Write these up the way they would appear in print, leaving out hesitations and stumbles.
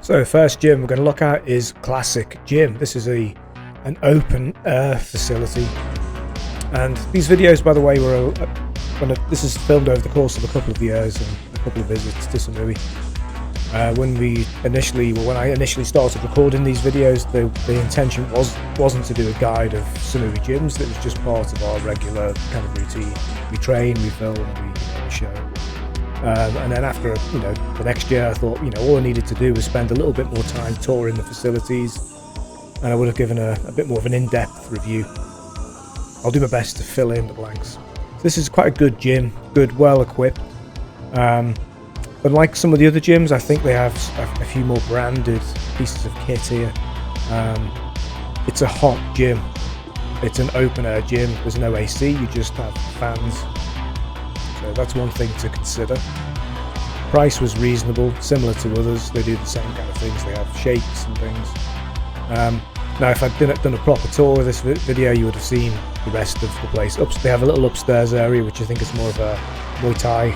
So first gym we're going to look at is Classic Gym. This is an open air facility, and these videos, by the way, this is filmed over the course of a couple of years and a couple of visits to Samui. When I initially started recording these videos, the intention wasn't to do a guide of Samui gyms. It was just part of our regular kind of routine. We train, we film, we show. And then after the next year, I thought all I needed to do was spend a little bit more time touring the facilities, and I would have given a bit more of an in-depth review. I'll do my best to fill in the blanks. This is quite a good gym, well equipped. But like some of the other gyms, I think they have a few more branded pieces of kit here. It's a hot gym. It's an open air gym. There's no AC, you just have fans. So that's one thing to consider. Price was reasonable, similar to others. They do the same kind of things. They have shakes and things. Now, if I'd done a proper tour of this video, you would have seen the rest of the place. They have a little upstairs area, which I think is more of a Muay Thai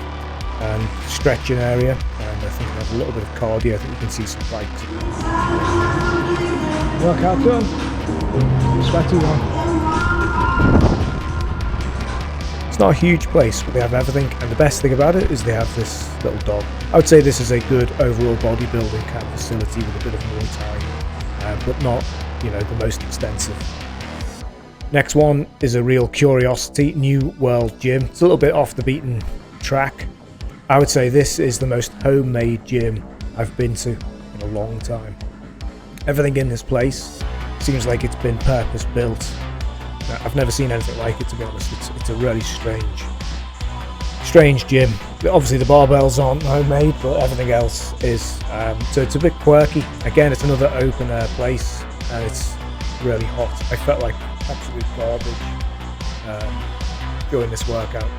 and stretching area, and I think they have a little bit of cardio. I think you can see some bikes. Workout done. Sweaty one. It's not a huge place, but they have everything, and the best thing about it is they have this little dog. I would say this is a good overall bodybuilding kind of facility with a bit of Muay Thai, but not the most extensive. Next one is a real curiosity, New World Gym. It's a little bit off the beaten track. I would say this is the most homemade gym I've been to in a long time. Everything in this place seems like it's been purpose built. I've never seen anything like it, to be honest. It's a really strange gym. Obviously the barbells aren't homemade, but everything else is. So it's a bit quirky. Again, it's another open air place, and it's really hot. I felt like absolute garbage during this workout.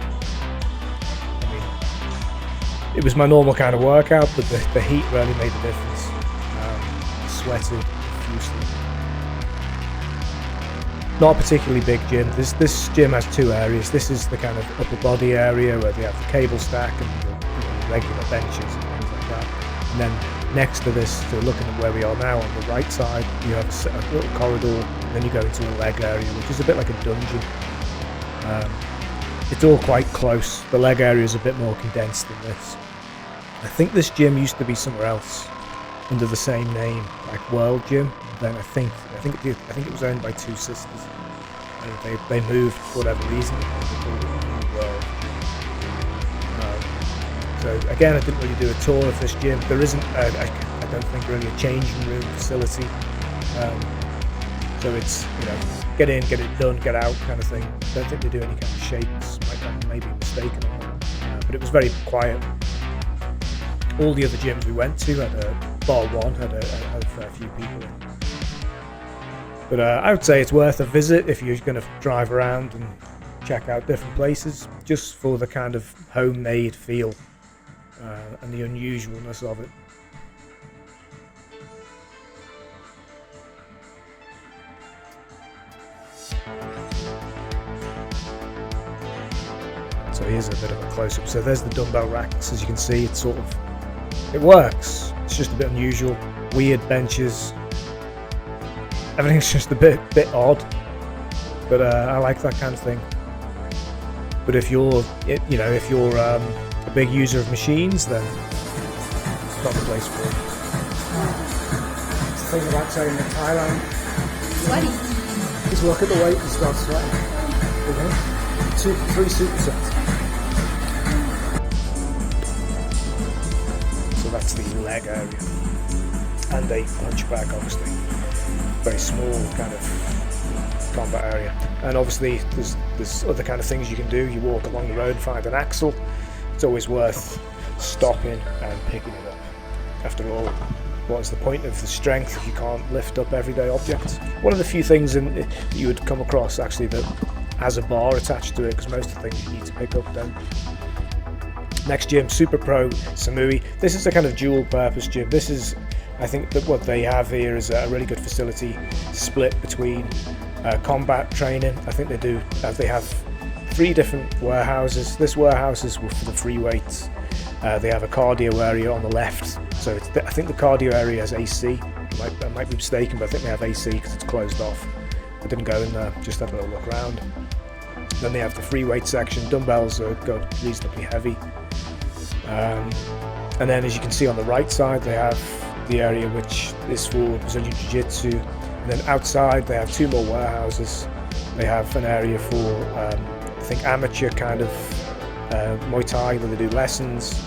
It was my normal kind of workout, but the heat really made a difference. Sweated profusely. Not a particularly big gym. This gym has two areas. This is the kind of upper body area where they have the cable stack and the regular benches and things like that. And then next to this, so looking at where we are now on the right side, you have a little corridor, and then you go into a leg area, which is a bit like a dungeon. It's all quite close. The leg area is a bit more condensed than this. I think this gym used to be somewhere else under the same name, like World Gym. Then I think it was owned by two sisters. And they moved for whatever reason. They called it New World. So again, I didn't really do a tour of this gym. There isn't, I don't think, really a changing room facility. So it's get in, get it done, get out kind of thing. I don't think they do any kind of shakes. I may be mistaken on that. But it was very quiet. All the other gyms we went to bar one had a fair few people in. But I would say it's worth a visit if you're going to drive around and check out different places, just for the kind of homemade feel and the unusualness of it. So here's a bit of a close-up. So there's the dumbbell racks. As you can see, it works. It's just a bit unusual. Weird benches. Everything's just a bit odd. But I like that kind of thing. But if you're a big user of machines, then it's not the place for you. It's the thing about training in Thailand. Sweaty. Just look at the weight and start sweating. 3 supersets. So that's the leg area. And a punch bag, obviously. Very small kind of combat area. And obviously there's other kind of things you can do. You walk along the road, find an axle. It's always worth stopping and picking it up. After all, what is the point of the strength if you can't lift up everyday objects? One of the few things that you would come across actually that has a bar attached to it, because most of the things you need to pick up don't. Next gym, Super Pro Samui. This is a kind of dual purpose gym. This is, I think, that what they have here is a really good facility split between combat training. I think they have 3 different warehouses. This warehouse is for the free weights. They have a cardio area on the left, so I think the cardio area has AC. I might be mistaken, but I think they have AC because it's closed off. I didn't go in there, just had a little look around. Then they have the free weight section. Dumbbells are reasonably heavy. And then, as you can see on the right side, they have the area which is for Brazilian Jiu-Jitsu. And then outside, they have two more warehouses. They have an area for, I think, amateur kind of Muay Thai, where they do lessons.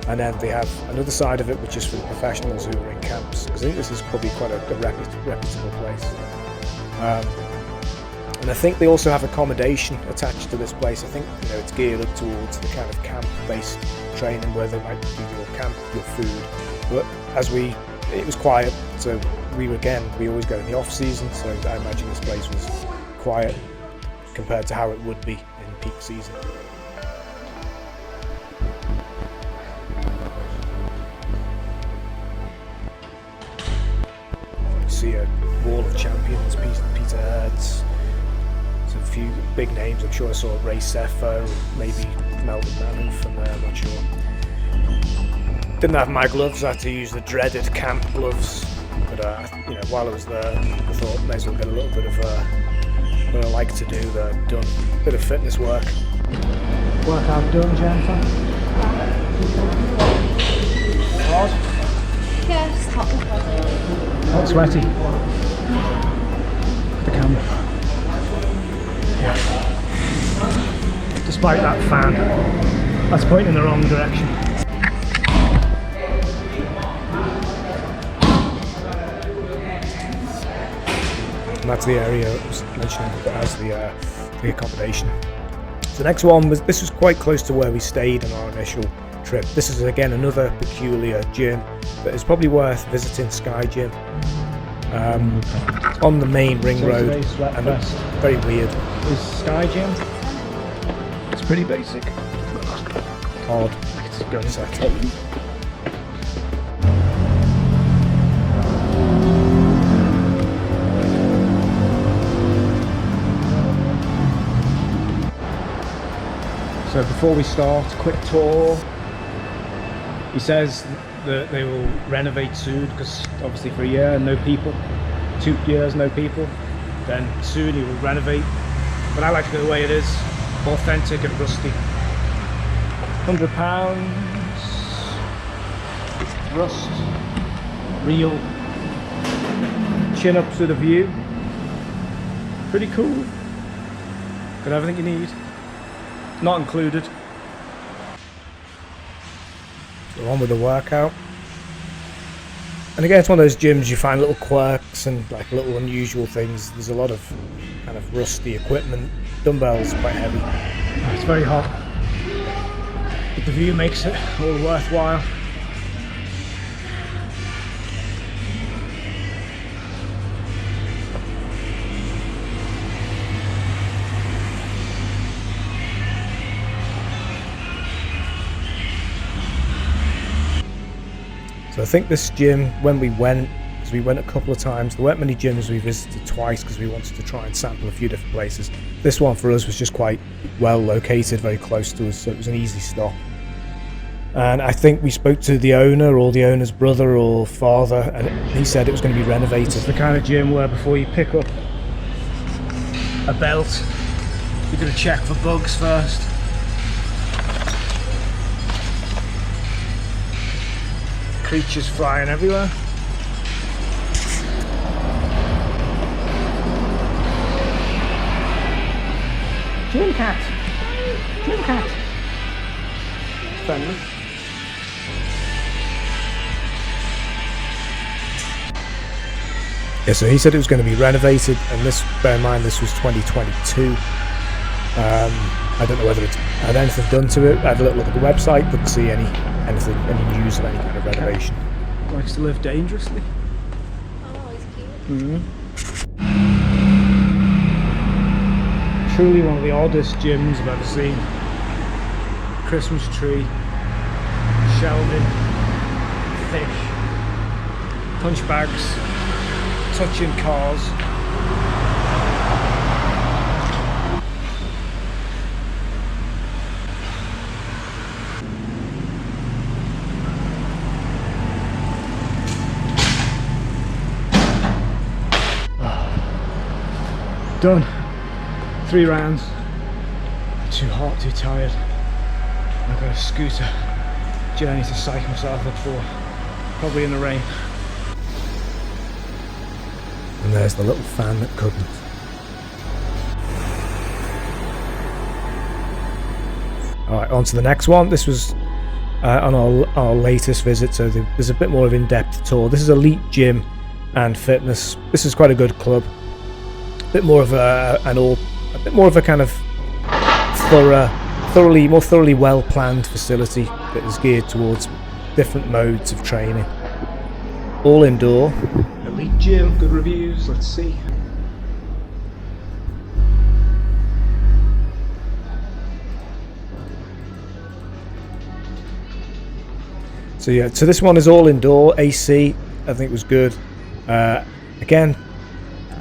And then they have another side of it, which is for the professionals who are in camps. Because I think this is probably quite a reputable place. And I think they also have accommodation attached to this place. I think it's geared up towards the kind of camp-based training where they might do your camp, your food. But it was quiet, so we always go in the off season. So I imagine this place was quiet compared to how it would be in peak season. See a wall of champions, Peter Hertz. There's a few big names. I'm sure I saw Ray Sefo, maybe Melvin Manhoof from there, I'm not sure. Didn't have my gloves, I had to use the dreaded camp gloves. But while I was there, I thought may as well get a little bit of what I like to do there done. A bit of fitness work. Workout done, Jennifer? Hard? Yeah, it's hot and cold. Hot, sweaty. The camera. Yeah. Despite that fan, that's pointing in the wrong direction. And that's the area I was mentioning as the accommodation. So the next one this was quite close to where we stayed on our initial trip. This is again another peculiar gym that is probably worth visiting, Sky Gym. On the main ring road, and very weird. Is Sky Gym? It's pretty basic. Hard. It's good. So before we start, quick tour. He says that they will renovate soon because obviously for a year no people, 2 years no people, then soon he will renovate. But I like it the way it is, authentic and rusty. £100, rust, real, chin ups with a view. Pretty cool. Got everything you need. Not included. So on with the workout. And again, it's one of those gyms you find little quirks and like little unusual things. There's a lot of kind of rusty equipment. Dumbbells quite heavy. It's very hot, but the view makes it all worthwhile. So I think this gym, when we went, because we went a couple of times, there weren't many gyms we visited twice because we wanted to try and sample a few different places. This one for us was just quite well located, very close to us, so it was an easy stop. And I think we spoke to the owner or the owner's brother or father, and he said it was going to be renovated. It's the kind of gym where before you pick up a belt, you're going to check for bugs first. Creatures flying everywhere. Gym cat. Gym cat. It's friendly. Yeah, so he said it was going to be renovated, and this, bear in mind, this was 2022. I don't know whether it's had anything done to it. I had a little look at the website, didn't see any news of any kind of renovation. Likes to live dangerously. Oh, he's cute. Truly one of the oddest gyms I've ever seen. Christmas tree, shelving, fish, punch bags, touching cars. done 3 rounds. I'm too hot, too tired. I've got a scooter journey to psych myself up for, probably in the rain. And there's the little fan that couldn't. Alright, on to the next one. This was on our latest visit, so there's a bit more of in-depth tour. This is Elite Gym and Fitness. This is quite a good club. A bit more of a kind of more thoroughly well-planned facility that is geared towards different modes of training. All indoor. Elite Gym, good reviews, let's see. So yeah, so this one is all indoor, AC, I think was good. Again,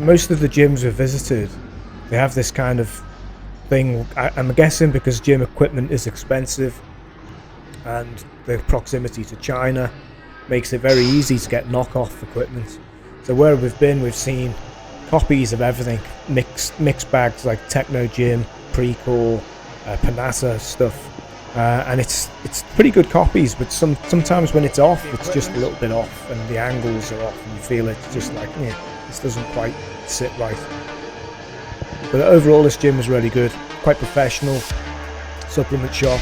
most of the gyms we've visited, they have this kind of thing, I'm guessing because gym equipment is expensive and the proximity to China makes it very easy to get knockoff equipment. So where we've been, we've seen copies of everything, mixed bags like Techno Gym, Precore, Panasa stuff. And it's pretty good copies, but sometimes when it's off, it's just a little bit off, and the angles are off, and you feel it's just like, yeah, this doesn't quite sit right. But overall, this gym is really good, quite professional, supplement shop.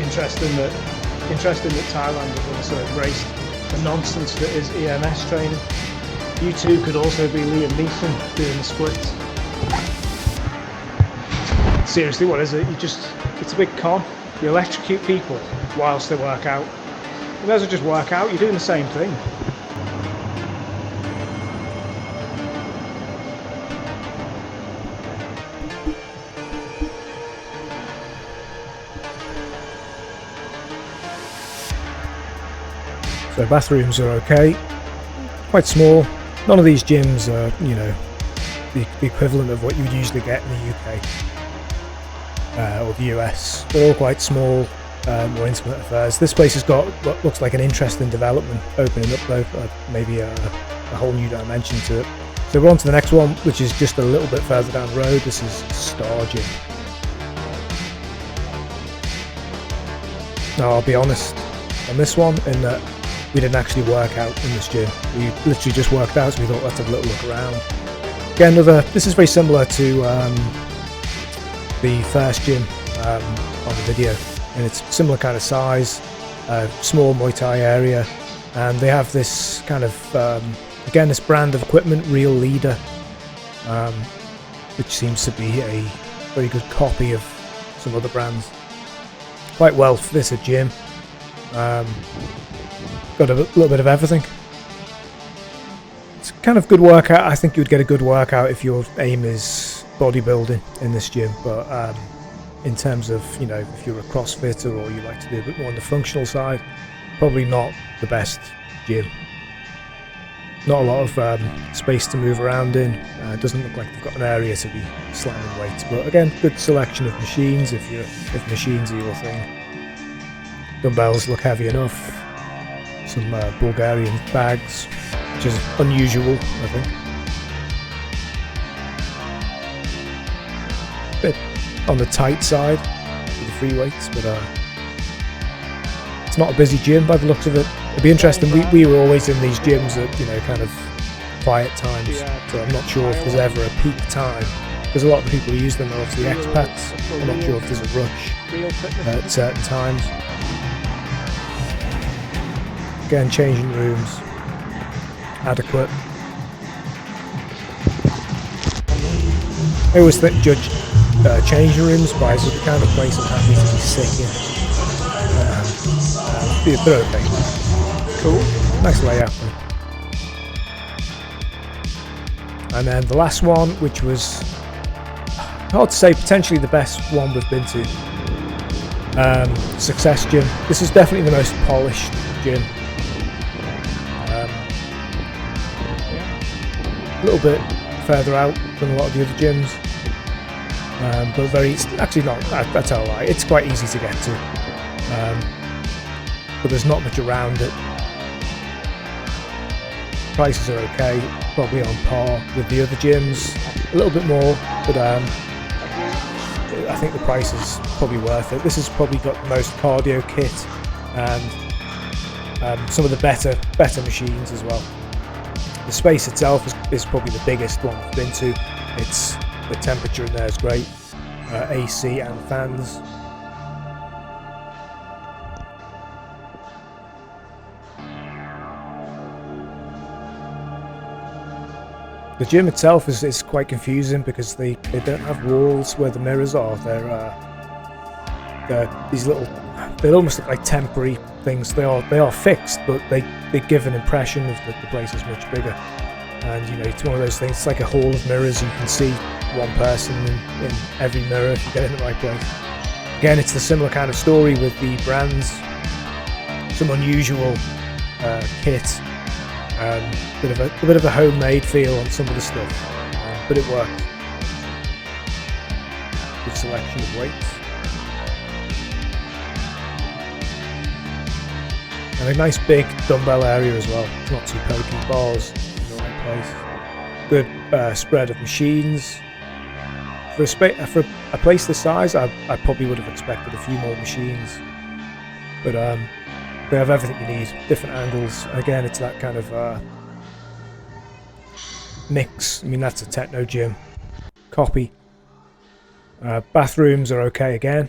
Interesting that Thailand has also embraced the nonsense that is EMS training. You too could also be Liam Neeson doing the splits. Seriously, what is it? It's a big con. You electrocute people whilst they work out. You guys are just work out, you're doing the same thing. So bathrooms are okay, quite small. None of these gyms are, you know, the equivalent of what you would usually get in the UK or the US. They're all quite small, more intimate affairs. This place has got what looks like an interesting development opening up though, maybe a whole new dimension to it. So we're on to the next one, which is just a little bit further down the road. This is Star Gym. Now I'll be honest on this one in that we didn't actually work out in this gym. We literally just worked out, so we thought let's have a little look around. Again, this is very similar to the first gym on the video, and it's similar kind of size, small Muay Thai area, and they have this kind of again this brand of equipment, Real Leader, which seems to be a very good copy of some other brands. Quite well fitted gym. Got a little bit of everything. It's kind of good workout. I think you would get a good workout if your aim is bodybuilding in this gym, but in terms of, you know, if you're a CrossFitter or you like to do a bit more on the functional side, probably not the best gym. Not a lot of space to move around in. It doesn't look like they've got an area to be slamming weights, but again, good selection of machines if machines are your thing. Dumbbells look heavy enough. Some Bulgarian bags, which is unusual, I think. Bit on the tight side with the free weights, but it's not a busy gym by the looks of it. It'd be interesting. We were always in these gyms at, you know, kind of quiet times, so I'm not sure if there's ever a peak time, because a lot of the people who use them are obviously expats. I'm not sure if there's a rush at certain times. Again, changing rooms, adequate. I always judge changing rooms by the kind of place I'm happy to be sick in. They're okay. Cool. Nice layout. And then the last one, which was hard to say, potentially the best one we've been to. Success Gym. This is definitely the most polished gym. A little bit further out than a lot of the other gyms, but actually not. I tell a lie. It's quite easy to get to, but there's not much around it. Prices are okay, probably on par with the other gyms. A little bit more, but I think the price is probably worth it. This has probably got the most cardio kit and some of the better machines as well. The space itself is probably the biggest one I've been to. The temperature in there is great, AC and fans. The gym itself is quite confusing because they don't have walls where the mirrors are. They're these little. They almost look like temporary things. They are fixed, but they give an impression of that the place is much bigger. And you know, it's one of those things. It's like a hall of mirrors. You can see one person in every mirror if you get in the right place. Again, it's the similar kind of story with the brands. Some unusual kit. A bit of a homemade feel on some of the stuff, but it works. Good selection of weights. And a nice big dumbbell area as well. It's not too pokey. Bars in the right place. Good spread of machines. For a place this size, I probably would have expected a few more machines. But they have everything you need. Different angles. Again, it's that kind of mix. I mean, that's a techno gym. Copy. Bathrooms are okay again.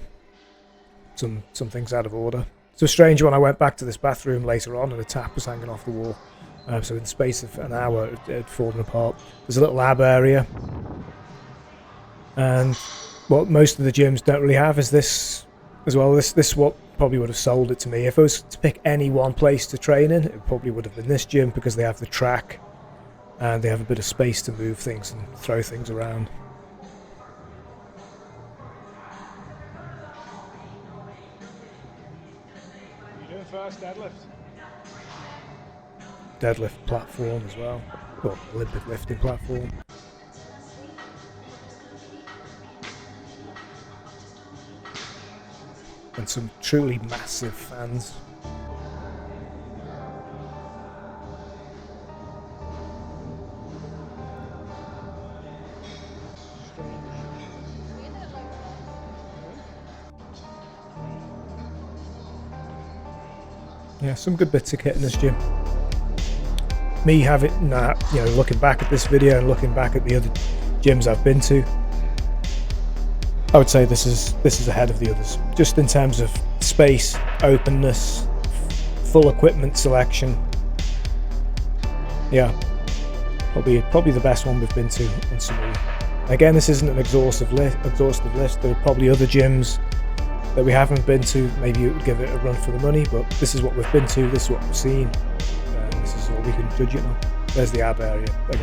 Some things out of order. It's a strange one. I went back to this bathroom later on and a tap was hanging off the wall. So in the space of an hour it had fallen apart. There's a little lab area. And what most of the gyms don't really have is this as well. This is what probably would have sold it to me. If I was to pick any one place to train in, it probably would have been this gym because they have the track and they have a bit of space to move things and throw things around. First deadlift. Deadlift platform as well, or Olympic lifting platform. And some truly massive fans. Yeah, some good bits of kit in this gym. Me having looking back at this video and looking back at the other gyms I've been to, I would say this is ahead of the others. Just in terms of space, openness, full equipment selection. Yeah, probably the best one we've been to in Samui. Again, this isn't an exhaustive list. There are probably other gyms that we haven't been to. Maybe it would give it a run for the money, but this is what we've been to, this is what we've seen, and this is all we can judge it on. There's the ab area again.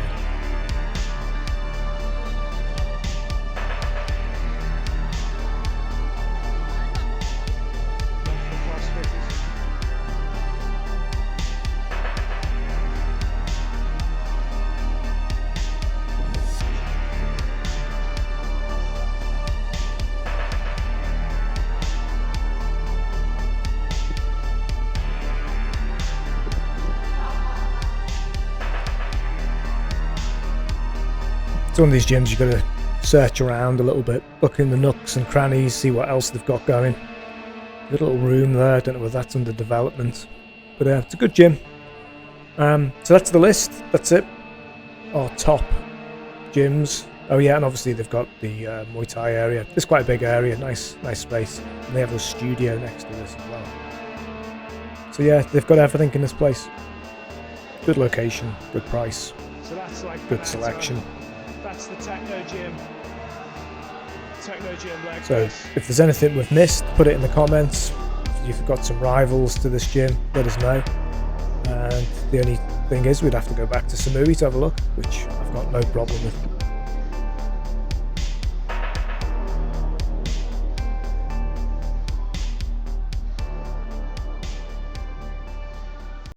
one of these gyms you've got to search around a little bit, look in the nooks and crannies, see what else they've got going. A little room there, I don't know whether that's under development, but it's a good gym. So that's the list, that's it. Our top gyms. Oh yeah, and obviously they've got the Muay Thai area. It's quite a big area, nice space, and they have a studio next to this as well. So yeah, they've got everything in this place. Good location, good price, So that's like good selection. That's the Techno Gym. Techno Gym leg So if there's anything we've missed, put it in the comments. If you've got some rivals to this gym, let us know. And the only thing is we'd have to go back to Samui to have a look, which I've got no problem with.